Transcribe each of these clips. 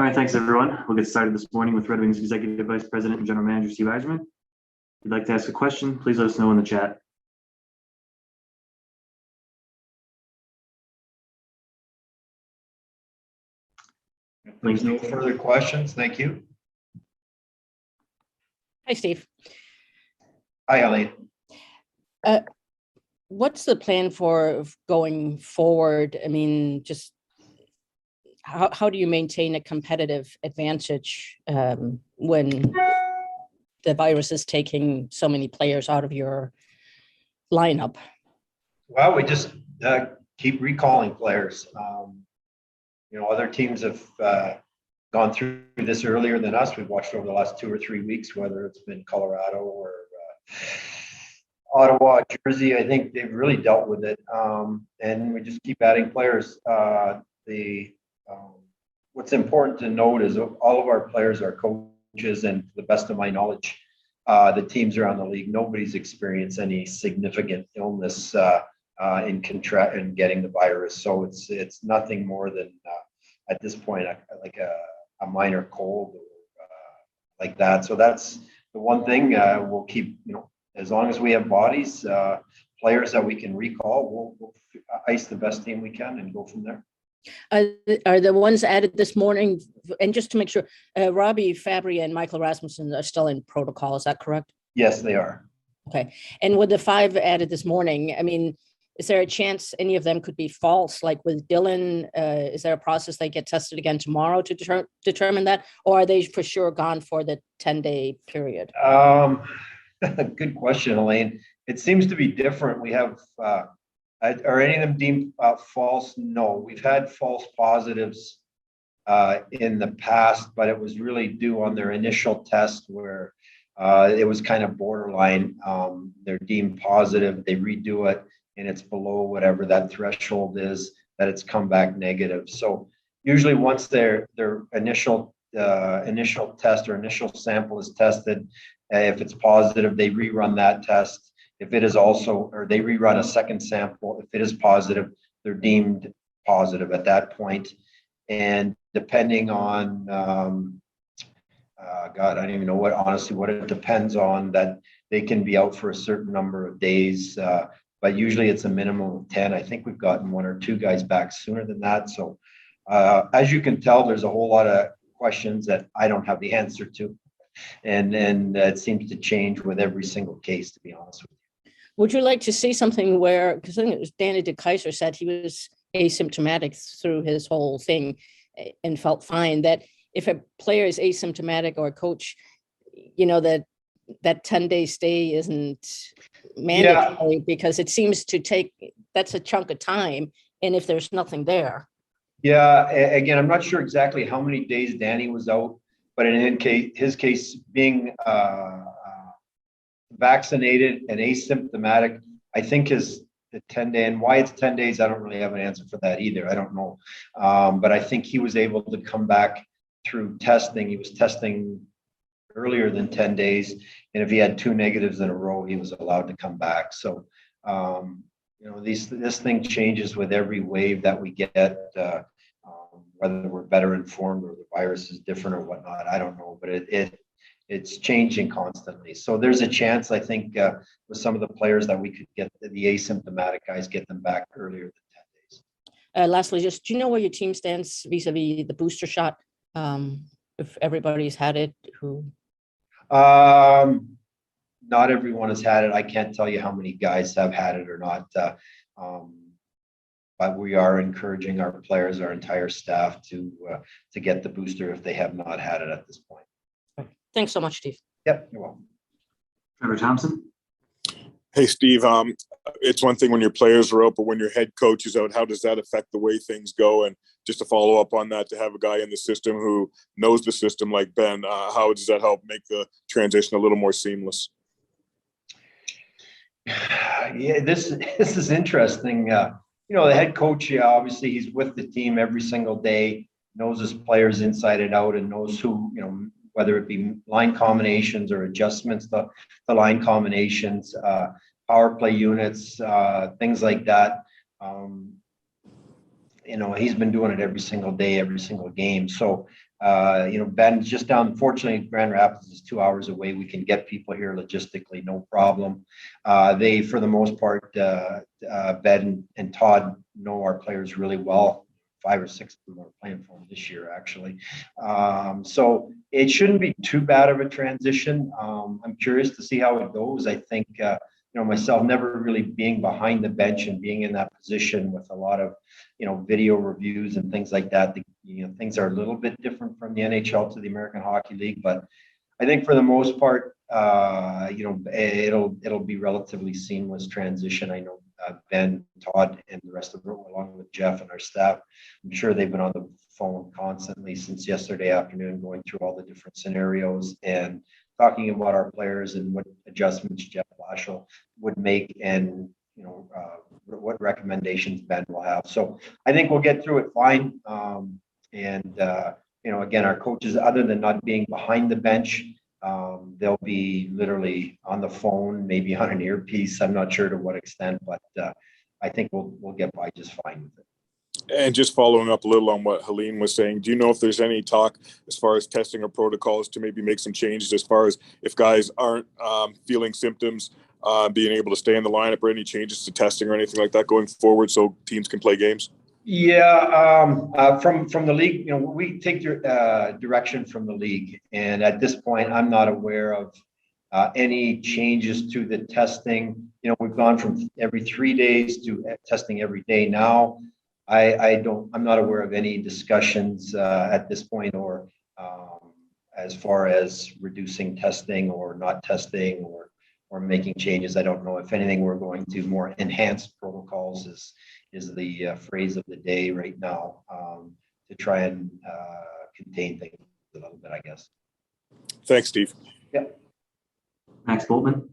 All right, thanks everyone. We'll get started this morning with Red Wings Executive Vice President and General Manager Steve Yzerman. If you'd like to ask a question, please let us know in the chat. If there's no further questions, thank you. Hi, Steve. Hi, Eileen. What's the plan for going forward? I mean, just how do you maintain a competitive advantage when the virus is taking so many players out of your lineup? Well, we just keep recalling players. Other teams have gone through this earlier than us. We've watched over the last 2 or 3 weeks, whether it's been Colorado or Ottawa, Jersey. I think they've really dealt with it, and we just keep adding players. What's important to note is all of our players are coaches, and to the best of my knowledge, the teams around the league, nobody's experienced any significant illness in getting the virus. So it's nothing more than at this point like a minor cold like that. So that's the one thing we'll keep. As long as we have bodies, players that we can recall, we'll ice the best team we can and go from there. Are the ones added this morning, and just to make sure, Robbie Fabbri and Michael Rasmussen are still in protocol, is that correct? Yes, they are. Okay. And with the 5 added this morning, I mean, is there a chance any of them could be false? Like with Dylan, is there a process they get tested again tomorrow to determine that? Or are they for sure gone for the 10-day period? Good question, Elaine. It seems to be different. We have, are any of them deemed false? No, we've had false positives in the past, but it was really due on their initial test where it was kind of borderline. They're deemed positive, they redo it, and it's below whatever that threshold is, that it's come back negative. So usually once their initial test or initial sample is tested, if it's positive, they rerun that test. If it is also, or they rerun a second sample, if it is positive, they're deemed positive at that point. And depending on, God, I don't even know what it depends on, that they can be out for a certain number of days. But usually it's a minimum of 10. I think we've gotten 1 or 2 guys back sooner than that. So as you can tell, there's a whole lot of questions that I don't have the answer to. And it seems to change with every single case, to be honest with you. Would you like to see something where, because I think it was Danny de Keyser said he was asymptomatic through his whole thing and felt fine, that if a player is asymptomatic or a coach, that 10-day stay isn't mandatory, because it seems to take, that's a chunk of time. And if there's nothing there. Yeah, again, I'm not sure exactly how many days Danny was out, but in his case, being vaccinated and asymptomatic, I think is the 10-day, and why it's 10 days, I don't really have an answer for that either. I don't know. But I think he was able to come back through testing. He was testing earlier than 10 days. And if he had 2 negatives in a row, he was allowed to come back. So, this thing changes with every wave that we get, whether we're better informed or the virus is different or whatnot, I don't know, but it's changing constantly. So there's a chance, I think, with some of the players that we could get the asymptomatic guys, get them back earlier than 10 days. Lastly, just do you know where your team stands vis-a-vis the booster shot? If everybody's had it, who? Not everyone has had it. I can't tell you how many guys have had it or not. But we are encouraging our players, our entire staff, to get the booster if they have not had it at this point. Thanks so much, Steve. Yep, you're welcome. Trevor Thompson. Hey, Steve. It's one thing when your players are out, but when your head coach is out, how does that affect the way things go? And just to follow up on that, to have a guy in the system who knows the system like Ben, how does that help make the transition a little more seamless? Yeah, this is interesting. The head coach, obviously he's with the team every single day, knows his players inside and out, and knows who, whether it be line combinations or adjustments to line combinations, power play units, things like that. he's been doing it every single day, every single game. So, Ben's just down. Fortunately, Grand Rapids is 2 hours away. We can get people here logistically, no problem. They, for the most part, Ben and Todd know our players really well. 5 or 6 of them are playing for them this year, actually. So it shouldn't be too bad of a transition. I'm curious to see how it goes. I think, myself never really being behind the bench and being in that position with a lot of, video reviews and things like that. Things are a little bit different from the NHL to the American Hockey League, but I think for the most part, it'll be relatively seamless transition. I know Ben, Todd, and the rest of it, along with Jeff and our staff, I'm sure they've been on the phone constantly since yesterday afternoon, going through all the different scenarios and talking about our players and what adjustments Jeff Blashill would make, and what recommendations Ben will have. So I think we'll get through it fine. Again, our coaches, other than not being behind the bench, they'll be literally on the phone, maybe on an earpiece. I'm not sure to what extent, but I think we'll get by just fine with it. And just following up a little on what Helene was saying, do you know if there's any talk as far as testing or protocols to maybe make some changes as far as if guys aren't feeling symptoms, being able to stay in the lineup, or any changes to testing or anything like that going forward so teams can play games? Yeah, from the league, we take direction from the league, and at this point, I'm not aware of any changes to the testing. We've gone from every 3 days to testing every day now. I'm not aware of any discussions at this point, or as far as reducing testing or not testing or making changes. I don't know. If anything, we're going to more enhanced protocols is the phrase of the day right now, to try and contain things a little bit, I guess. Thanks, Steve. Yeah. Max Boltman.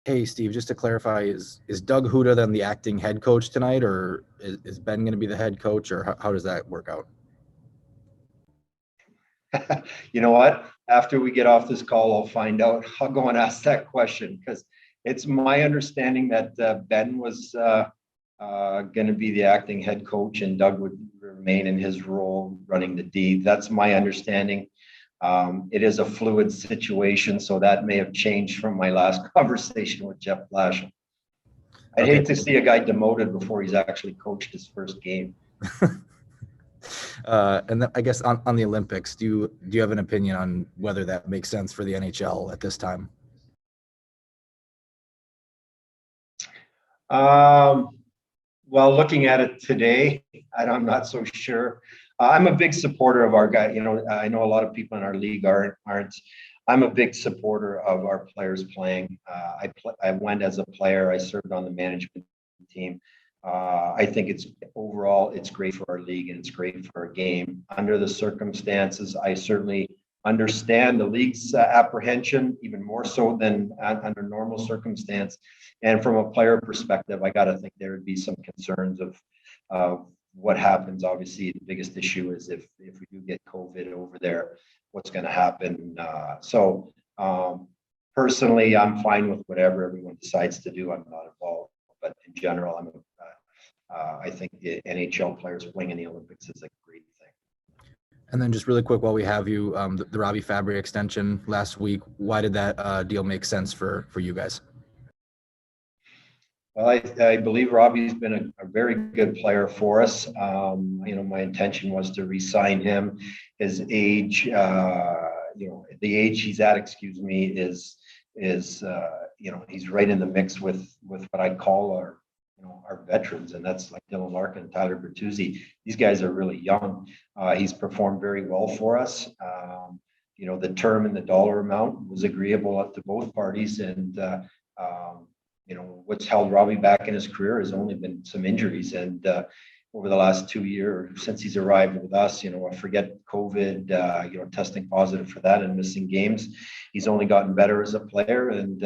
Hey, Steve, just to clarify, is Doug Huda then the acting head coach tonight, or is Ben going to be the head coach, or how does that work out? You know what? After we get off this call, I'll find out. I'll go and ask that question, because it's my understanding that Ben was going to be the acting head coach and Doug would remain in his role running the D. That's my understanding. It is a fluid situation, so that may have changed from my last conversation with Jeff Blashill. I'd hate to see a guy demoted before he's actually coached his first game. And then I guess on the Olympics, do you have an opinion on whether that makes sense for the NHL at this time? Well, looking at it today, I'm not so sure. I'm a big supporter of our guy. I know a lot of people in our league aren't. I'm a big supporter of our players playing. I went as a player. I served on the management team. I think it's great for our league and it's great for our game. Under the circumstances, I certainly understand the league's apprehension, even more so than under normal circumstance. And from a player perspective, I got to think there would be some concerns of what happens. Obviously, the biggest issue is if we do get COVID over there, what's going to happen. Personally, I'm fine with whatever everyone decides to do. I'm not involved, but in general, I think the NHL players playing in the Olympics is a great thing. And then just really quick, while we have you, the Robbie Fabbri extension last week, why did that deal make sense for you guys? Well, I believe Robbie's been a very good player for us. My intention was to re-sign him. His age, the age he's at, is he's right in the mix with what I call our veterans, and that's like Dylan Larkin and Tyler Bertuzzi. These guys are really young. He's performed very well for us. The term and the dollar amount was agreeable to both parties, and what's held Robbie back in his career has only been some injuries. And over the last 2 years since he's arrived with us, I forget COVID, testing positive for that and missing games. He's only gotten better as a player, and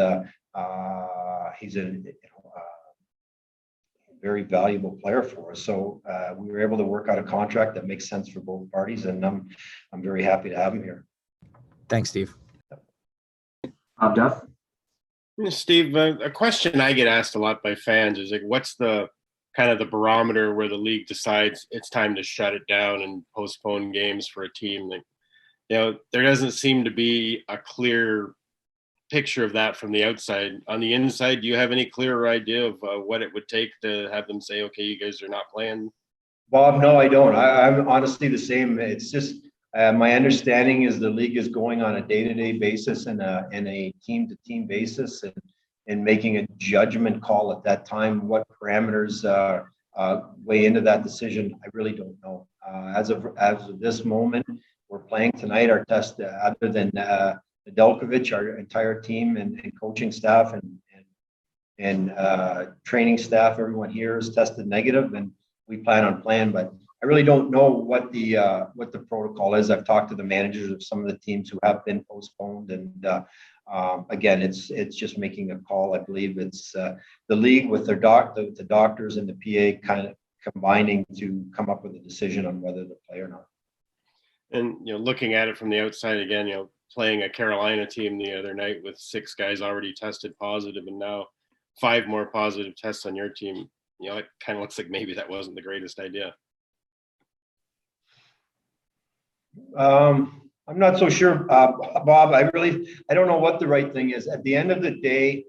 he's a very valuable player for us. So we were able to work out a contract that makes sense for both parties, and I'm very happy to have him here. Thanks, Steve. Bob Duff. Steve, a question I get asked a lot by fans is like, what's the kind of the barometer where the league decides it's time to shut it down and postpone games for a team. Like, there doesn't seem to be a clear picture of that from the outside. On the inside, do you have any clearer idea of what it would take to have them say, okay, you guys are not playing? Bob, no, I don't. I'm honestly the same. It's just my understanding is the league is going on a day-to-day basis and a team-to-team basis and making a judgment call at that time. What parameters weigh into that decision, I really don't know. As of this moment, we're playing tonight. Our test, other than Nedeljkovic, our entire team and coaching staff and training staff, everyone here is tested negative, and we plan on playing. But I really don't know what the protocol is. I've talked to the managers of some of the teams who have been postponed, and again, it's just making a call. I believe it's the league with the doctors and the PA kind of combining to come up with a decision on whether to play or not. And looking at it from the outside again, playing a Carolina team the other night with 6 guys already tested positive, and now 5 more positive tests on your team. It kind of looks like maybe that wasn't the greatest idea. I'm not so sure, Bob. I don't know what the right thing is. At the end of the day,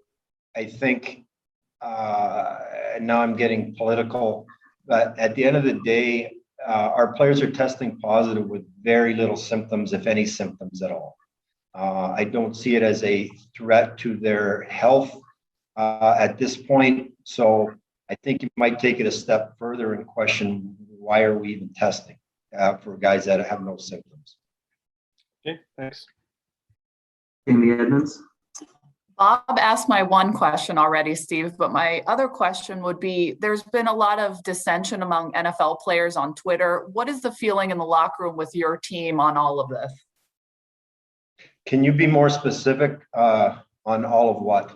I think, and now I'm getting political, but at the end of the day, our players are testing positive with very little symptoms, if any symptoms at all. I don't see it as a threat to their health at this point. So I think you might take it a step further and question, why are we even testing for guys that have no symptoms? Okay, thanks. Amy Edmonds. Bob asked my one question already, Steve, but my other question would be, there's been a lot of dissension among NFL players on Twitter. What is the feeling in the locker room with your team on all of this? Can you be more specific on all of what?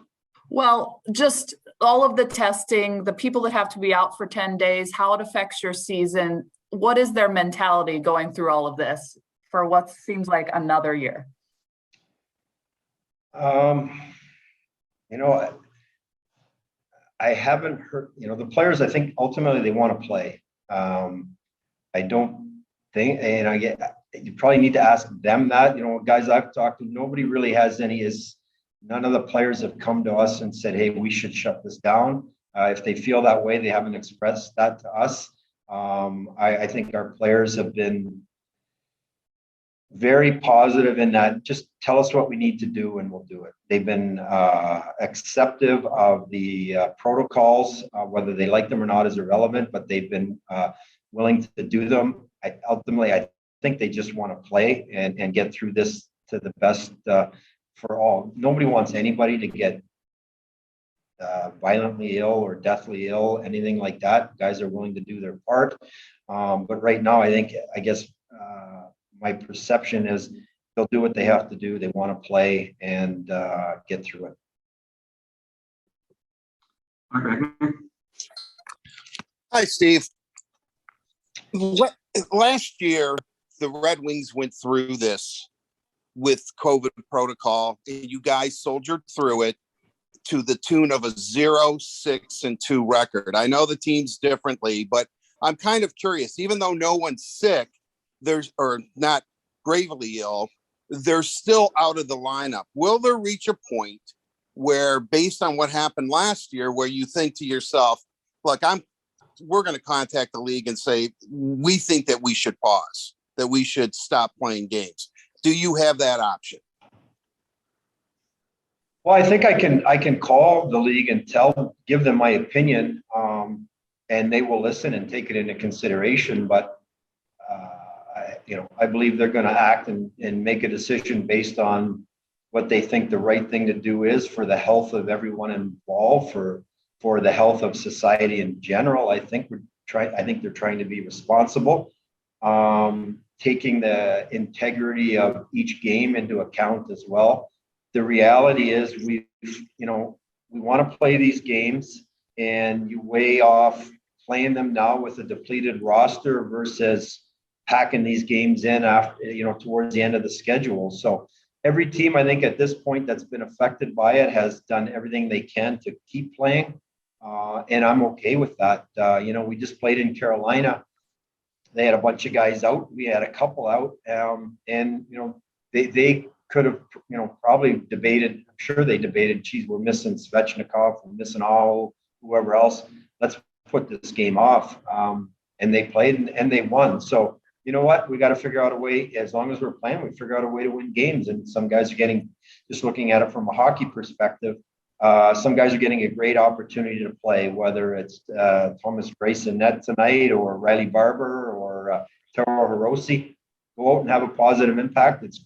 Well, just all of the testing, the people that have to be out for 10 days, how it affects your season. What is their mentality going through all of this for what seems like another year? I haven't heard, the players, I think ultimately they want to play. I don't think, and you probably need to ask them that, guys I've talked to, nobody really has none of the players have come to us and said, hey, we should shut this down. If they feel that way, they haven't expressed that to us. I think our players have been very positive in that, just tell us what we need to do and we'll do it. They've been acceptive of the protocols, whether they like them or not is irrelevant, but they've been willing to do them. I think they just want to play and get through this to the best for all. Nobody wants anybody to get violently ill or deathly ill, anything like that. Guys are willing to do their part. But right now, I guess my perception is they'll do what they have to do. They want to play and get through it. Mark Wagner. Hi, Steve. Last year, the Red Wings went through this with COVID protocol, and you guys soldiered through it to the tune of a 0-6-2 record. I know the team's differently, but I'm kind of curious, even though no one's sick, or not gravely ill, they're still out of the lineup. Will there reach a point where, based on what happened last year, where you think to yourself, look, we're going to contact the league and say, we think that we should pause, that we should stop playing games? Do you have that option? Well, I think I can call the league and give them my opinion, and they will listen and take it into consideration. But I believe they're going to act and make a decision based on what they think the right thing to do is for the health of everyone involved, for the health of society in general. I think they're trying to be responsible, taking the integrity of each game into account as well. The reality is we want to play these games, and you weigh off playing them now with a depleted roster versus packing these games in after, towards the end of the schedule. So every team, I think at this point that's been affected by it has done everything they can to keep playing. And I'm okay with that. We just played in Carolina. They had a bunch of guys out. We had a couple out. And they could have, probably debated, I'm sure they debated, geez, we're missing Svechnikov, we're missing all, whoever else. Let's put this game off. And they played and they won. So, you know what? We got to figure out a way, as long as we're playing, we figure out a way to win games. And some guys are getting, just looking at it from a hockey perspective, some guys are getting a great opportunity to play, whether it's Thomas Grayson net tonight or Riley Barber or Taro Hirose. Go out and have a positive impact. It's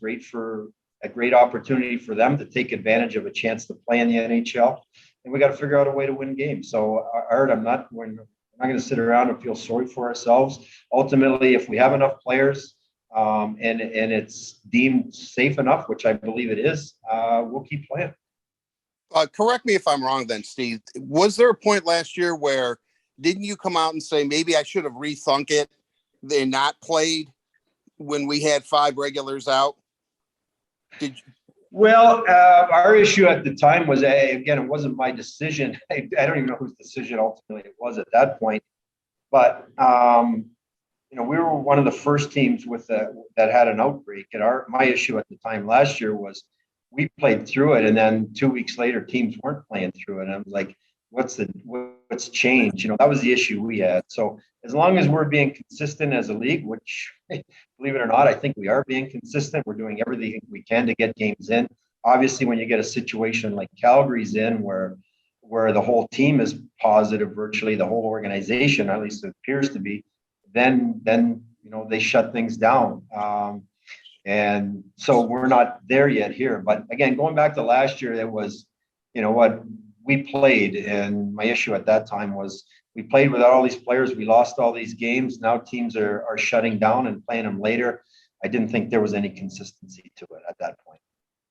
a great opportunity for them to take advantage of a chance to play in the NHL. And we got to figure out a way to win games. So, Art, we're not going to sit around and feel sorry for ourselves. Ultimately, if we have enough players and it's deemed safe enough, which I believe it is, we'll keep playing. Correct me if I'm wrong then, Steve. Was there a point last year where didn't you come out and say, maybe I should have rethunk it and not played when we had 5 regulars out? Well, our issue at the time was, again, it wasn't my decision. I don't even know whose decision ultimately it was at that point. But, we were one of the first teams that had an outbreak. And my issue at the time last year was we played through it. And then 2 weeks later, teams weren't playing through it. And I was like, what's changed? That was the issue we had. So as long as we're being consistent as a league, which, believe it or not, I think we are being consistent. We're doing everything we can to get games in. Obviously, when you get a situation like Calgary's in, where the whole team is positive, virtually the whole organization, at least it appears to be, then they shut things down. And so we're not there yet here. But again, going back to last year, it was, we played, and my issue at that time was we played without all these players. We lost all these games. Now teams are shutting down and playing them later. I didn't think there was any consistency to it at that point.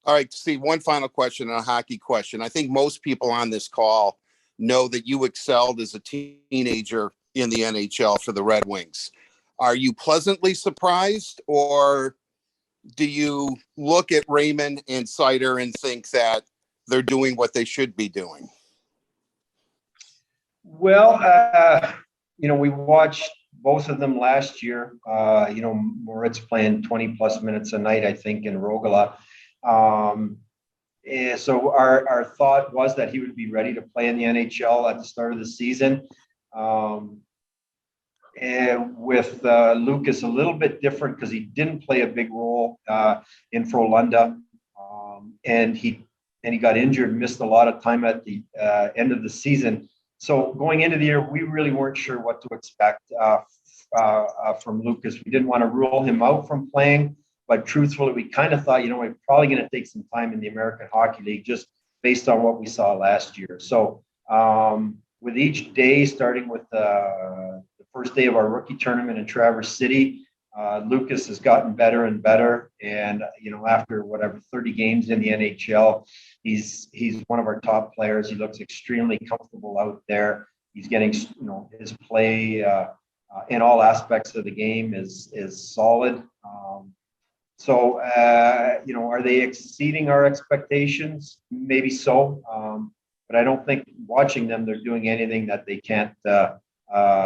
All right, Steve, one final question and a hockey question. I think most people on this call know that you excelled as a teenager in the NHL for the Red Wings. Are you pleasantly surprised, or do you look at Raymond and Sider and think that they're doing what they should be doing? Well, we watched both of them last year. Moritz playing 20 plus minutes a night, I think, in Rogala. And so our thought was that he would be ready to play in the NHL at the start of the season. And with Lucas, a little bit different because he didn't play a big role in Frölunda, and he got injured and missed a lot of time at the end of the season. So going into the year, we really weren't sure what to expect from Lucas. We didn't want to rule him out from playing, but truthfully, we kind of thought, we're probably going to take some time in the American Hockey League just based on what we saw last year. So with each day, starting with the first day of our rookie tournament in Traverse City, Lucas has gotten better and better. And, after 30 games in the NHL, he's one of our top players. He looks extremely comfortable out there. He's getting, his play in all aspects of the game is solid. So, are they exceeding our expectations? Maybe so. But I don't think watching them, they're doing anything that they can't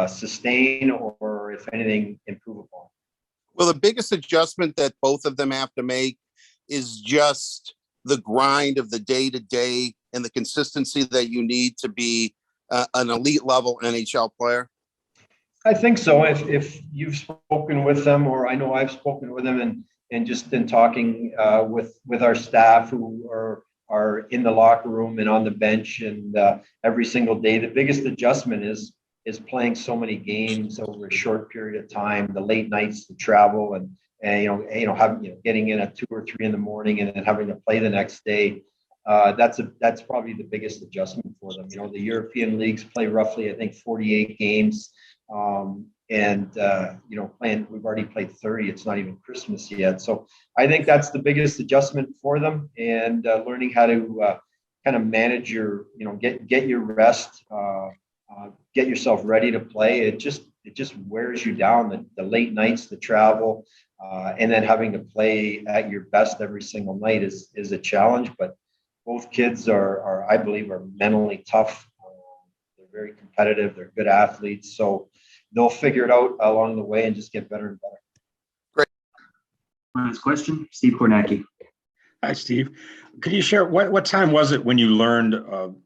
sustain or, if anything, improve upon. Well, the biggest adjustment that both of them have to make is just the grind of the day-to-day and the consistency that you need to be an elite level NHL player. I think so. If you've spoken with them, or I know I've spoken with them, and just in talking with our staff who are in the locker room and on the bench and every single day, the biggest adjustment is playing so many games over a short period of time, the late nights, the travel, and getting in at 2 or 3 in the morning and then having to play the next day. That's probably the biggest adjustment for them. The European leagues play roughly, I think, 48 games. Playing, we've already played 30. It's not even Christmas yet. So I think that's the biggest adjustment for them, and learning how to kind of manage your, get your rest, get yourself ready to play. It just wears you down, the late nights, the travel, and then having to play at your best every single night is a challenge. But both kids are I believe, are mentally tough. They're very competitive. They're good athletes. So they'll figure it out along the way and just get better and better. Last question, Steve Kornacki. Hi, Steve. Could you share what time was it when you learned,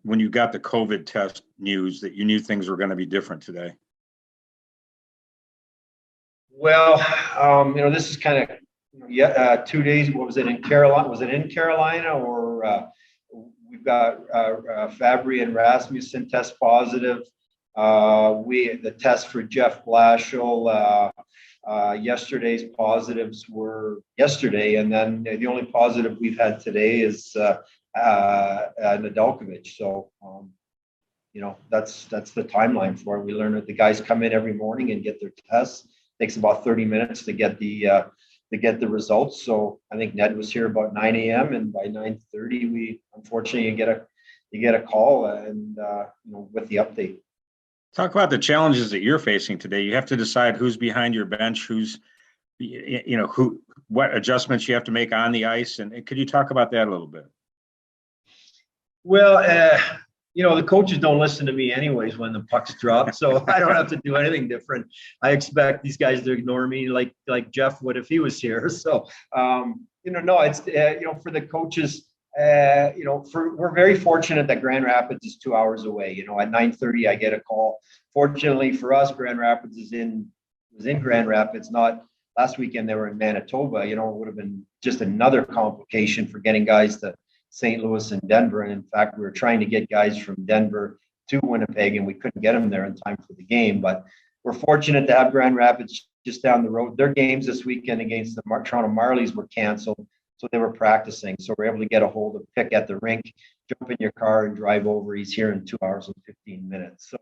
when you got the COVID test news that you knew things were going to be different today? Well, this is kind of 2 days. What was it in Carolina? Was it in Carolina or we've got Fabbri and Rasmussen test positive. The test for Jeff Blashill, yesterday's positives were yesterday, and then the only positive we've had today is Nedeljkovic. So, that's the timeline for it. We learn that the guys come in every morning and get their tests. Takes about 30 minutes to get the results. So I think Ned was here about 9 a.m. and by 9:30 we unfortunately you get a call and with the update. Talk about the challenges that you're facing today. You have to decide who's behind your bench, what adjustments you have to make on the ice, and could you talk about that a little bit? Well, the coaches don't listen to me anyways when the pucks drop, so I don't have to do anything different. I expect these guys to ignore me like Jeff would if he was here. So, it's for the coaches, we're very fortunate that Grand Rapids is 2 hours away. At 9:30 I get a call. Fortunately for us, Grand Rapids was in Grand Rapids. Not last weekend they were in Manitoba. It would have been just another complication for getting guys to St. Louis and Denver. And in fact, we were trying to get guys from Denver to Winnipeg and we couldn't get them there in time for the game. But we're fortunate to have Grand Rapids just down the road. Their games this weekend against the Toronto Marlies were canceled. So they were practicing. So we're able to get a hold of Pick at the rink, jump in your car and drive over. He's here in 2 hours and 15 minutes. So,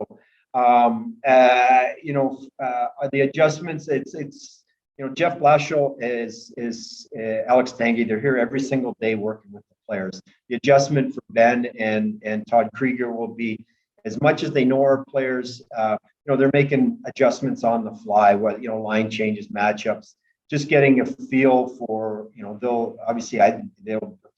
the adjustments, it's Jeff Blashill is Alex Tanguay. They're here every single day working with the players. The adjustment for Ben and Todd Krieger will be, as much as they know our players, they're making adjustments on the fly, line changes, matchups, just getting a feel for, they'll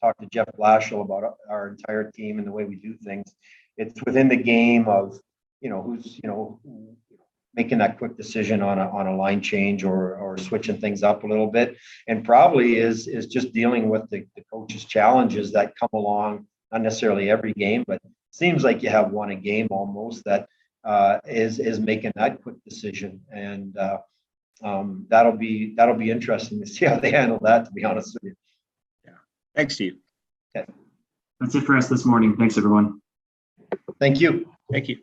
talk to Jeff Blashill about our entire team and the way we do things. It's within the game of, who's, making that quick decision on a line change or switching things up a little bit, and probably is just dealing with the coach's challenges that come along, not necessarily every game, but seems like you have one a game almost that is making that quick decision. And that'll be interesting to see how they handle that, to be honest with you. Yeah. Thanks, Steve. Okay. That's it for us this morning. Thanks, everyone. Thank you. Thank you.